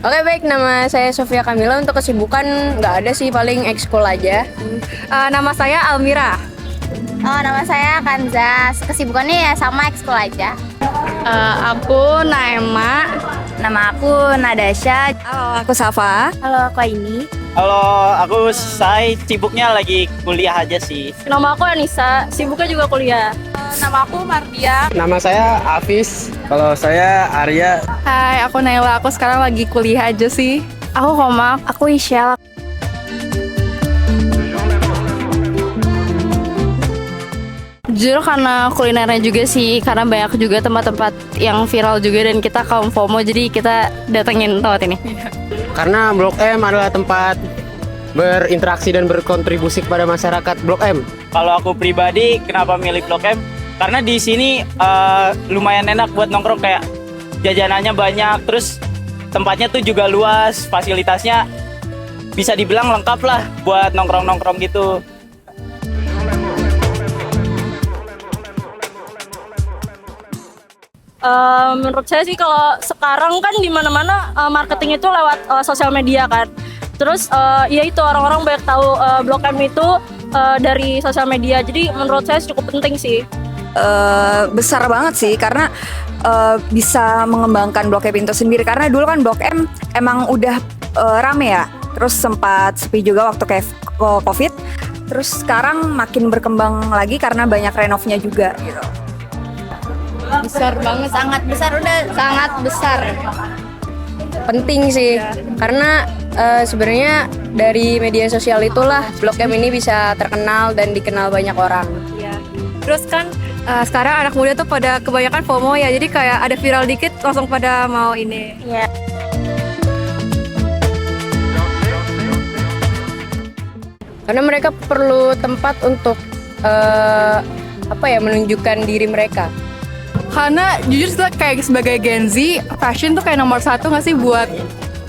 Oke baik, nama saya Sofia Kamila. Untuk kesibukan nggak ada sih, paling ekskul aja. Nama saya Almira. Oh, nama saya Kanza. Kesibukannya ya sama ekskul aja. Aku Naema. Nama aku Nadasha. Halo, aku Safa. Halo, aku Aini. Halo, aku Sai, sibuknya lagi kuliah aja sih. Nama aku Anissa, sibuknya juga kuliah. Nama aku Mardia. Nama saya Afis. Kalau saya Arya. Hai, aku Naila. Aku sekarang lagi kuliah aja sih. Aku Komak. Aku Isyal. Jujur karena kulinernya juga sih, karena banyak juga tempat-tempat yang viral juga dan kita kaum FOMO, jadi kita datengin tempat ini. Karena Blok M adalah tempat berinteraksi dan berkontribusi kepada masyarakat Blok M. Kalau aku pribadi, kenapa milih Blok M? Karena di sini lumayan enak buat nongkrong, kayak jajanannya banyak, terus tempatnya tuh juga luas, fasilitasnya bisa dibilang lengkap lah buat nongkrong-nongkrong gitu. Menurut saya sih kalau sekarang kan di mana-mana marketing itu lewat sosial media kan. Terus ya itu orang-orang banyak tahu Blok M itu dari sosial media. Jadi menurut saya cukup penting sih. Besar banget sih karena bisa mengembangkan Blok M itu sendiri, karena dulu kan Blok M emang udah rame ya, terus sempat sepi juga waktu kayak COVID, terus sekarang makin berkembang lagi karena banyak renovnya juga gitu. Besar banget. Sangat besar, udah sangat besar. Penting sih, karena sebenarnya dari media sosial itulah Blok M ini bisa terkenal dan dikenal banyak orang. Iya. Terus kan sekarang anak muda tuh pada kebanyakan FOMO ya, jadi kayak ada viral dikit langsung pada mau ini. Ya. Karena mereka perlu tempat untuk menunjukkan diri mereka. Karena jujur sih kayak sebagai Gen Z, fashion tuh kayak nomor satu nggak sih buat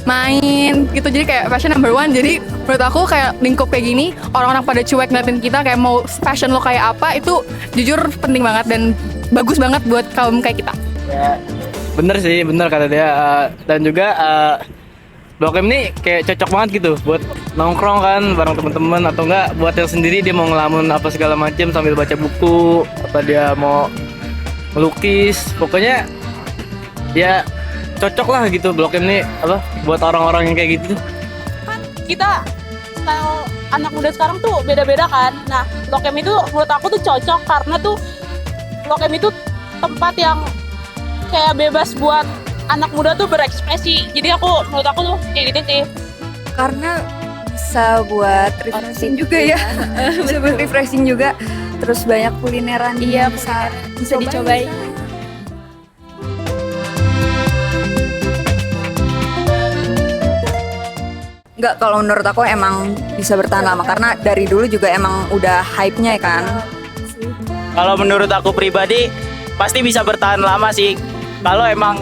main gitu. Jadi kayak fashion number one. Jadi menurut aku kayak lingkup kayak gini, orang-orang pada cuek ngeliatin kita kayak mau fashion lo kayak apa, itu jujur penting banget dan bagus banget buat kaum kayak kita. Ya, bener sih, bener kata dia. Dan juga Blok M ini kayak cocok banget gitu buat nongkrong kan bareng teman-teman, atau enggak buat yang sendiri dia mau ngelamun apa segala macam sambil baca buku, apa dia mau melukis, pokoknya ya cocok lah gitu Blok M ini buat orang-orang yang kayak gitu. Kita style anak muda sekarang tuh beda-beda kan. Nah, Blok M itu menurut aku tuh cocok karena tuh Blok M itu tempat yang kayak bebas buat anak muda tuh berekspresi. Jadi menurut aku tuh kayak gitu sih. Karena bisa buat refreshing juga ya. Bisa buat refreshing juga. Terus banyak kulineran. Iya, bisa dicobain. Enggak, kalau menurut aku emang bisa bertahan lama karena dari dulu juga emang udah hype-nya kan. Kalau menurut aku pribadi, pasti bisa bertahan lama sih. Kalau emang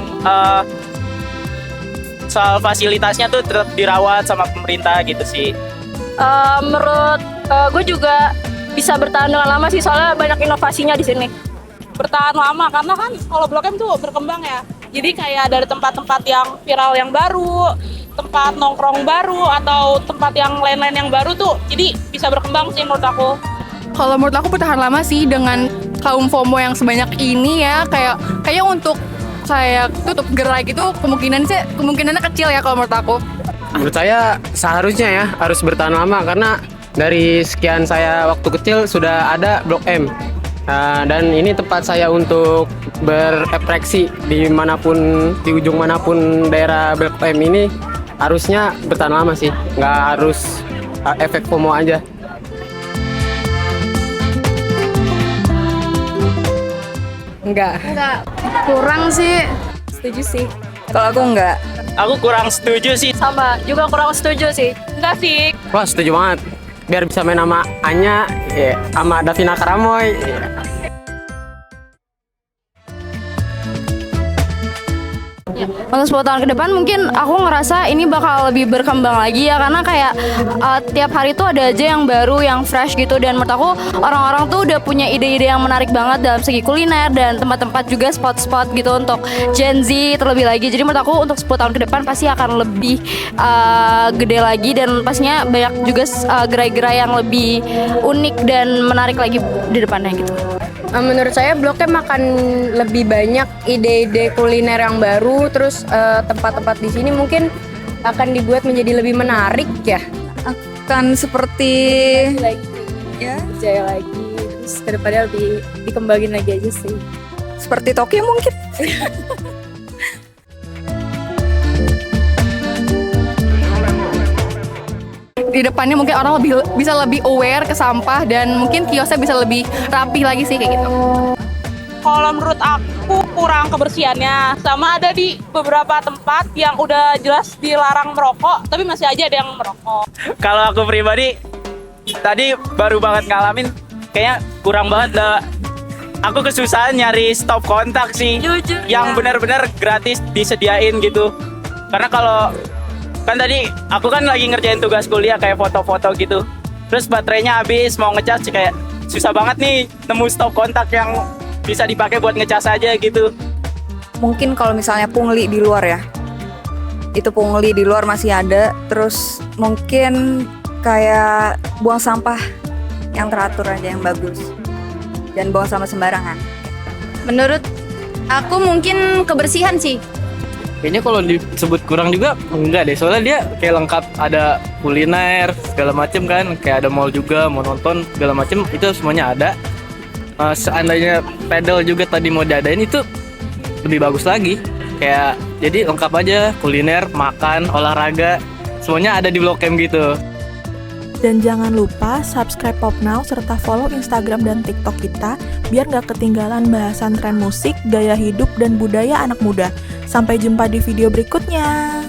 soal fasilitasnya tuh tetap dirawat sama pemerintah gitu sih. Menurut gue juga bisa bertahan dengan lama sih, soalnya banyak inovasinya di sini. Bertahan lama karena kan kalau Blok M tuh berkembang ya. Jadi kayak dari tempat-tempat yang viral yang baru, tempat nongkrong baru atau tempat yang lain-lain yang baru tuh, jadi bisa berkembang sih menurut aku. Kalau menurut aku bertahan lama sih dengan kaum FOMO yang sebanyak ini ya, kayak untuk kayak tutup gerai gitu kemungkinannya kecil ya kalau menurut aku. Menurut saya seharusnya ya harus bertahan lama, karena dari sekian saya waktu kecil sudah ada Blok M. Dan ini tempat saya untuk berekspresi dimanapun, di ujung manapun daerah Blok M ini harusnya bertahan lama sih, nggak harus efek FOMO aja. Enggak. Kurang sih. Setuju sih. Kalau aku enggak. Aku kurang setuju sih. Sama, juga kurang setuju sih. Enggak sih. Wah, setuju banget. Biar bisa main sama Anya, ya, sama Davina Karamoy. Untuk 10 tahun ke depan mungkin aku ngerasa ini bakal lebih berkembang lagi ya, karena kayak tiap hari tuh ada aja yang baru, yang fresh gitu, dan menurut aku orang-orang tuh udah punya ide-ide yang menarik banget dalam segi kuliner dan tempat-tempat juga spot-spot gitu untuk Gen Z terlebih lagi. Jadi menurut aku untuk 10 tahun ke depan pasti akan lebih gede lagi, dan pastinya banyak juga gerai-gerai yang lebih unik dan menarik lagi di depannya gitu. Menurut saya Blok M akan lebih banyak ide-ide kuliner yang baru, terus tempat-tempat di sini mungkin akan dibuat menjadi lebih menarik ya. Akan seperti ya, Jaya lagi, terus kedepannya lebih dikembangin lagi aja sih. seperti Tokyo mungkin. Di depannya mungkin orang bisa lebih aware ke sampah, dan mungkin kiosnya bisa lebih rapi lagi sih kayak gitu. Kalau menurut aku kurang kebersihannya, sama ada di beberapa tempat yang udah jelas dilarang merokok, tapi masih aja ada yang merokok. Kalau aku pribadi tadi baru banget ngalamin, kayaknya kurang banget lah. Aku kesusahan nyari stop kontak sih, yang benar-benar gratis disediain gitu. Karena kalau kan tadi aku kan lagi ngerjain tugas kuliah kayak foto-foto gitu, terus baterainya habis mau ngecas, kayak susah banget nih nemu stop kontak yang bisa dipakai buat ngecas aja gitu. Mungkin kalau misalnya pungli di luar ya, itu pungli di luar masih ada. Terus mungkin kayak buang sampah yang teratur aja, yang bagus, dan buang sampah sembarangan. Menurut aku mungkin kebersihan sih. Kayaknya kalau disebut kurang juga enggak deh, soalnya dia kayak lengkap, ada kuliner segala macem kan, kayak ada mall juga, mau nonton segala macem itu semuanya ada. Seandainya pedal juga tadi mau diadain, itu lebih bagus lagi. Kayak jadi lengkap aja, kuliner, makan, olahraga, semuanya ada di Blok M gitu. Dan jangan lupa subscribe Pop Now serta follow Instagram dan TikTok kita biar nggak ketinggalan bahasan tren musik, gaya hidup, dan budaya anak muda. Sampai jumpa di video berikutnya.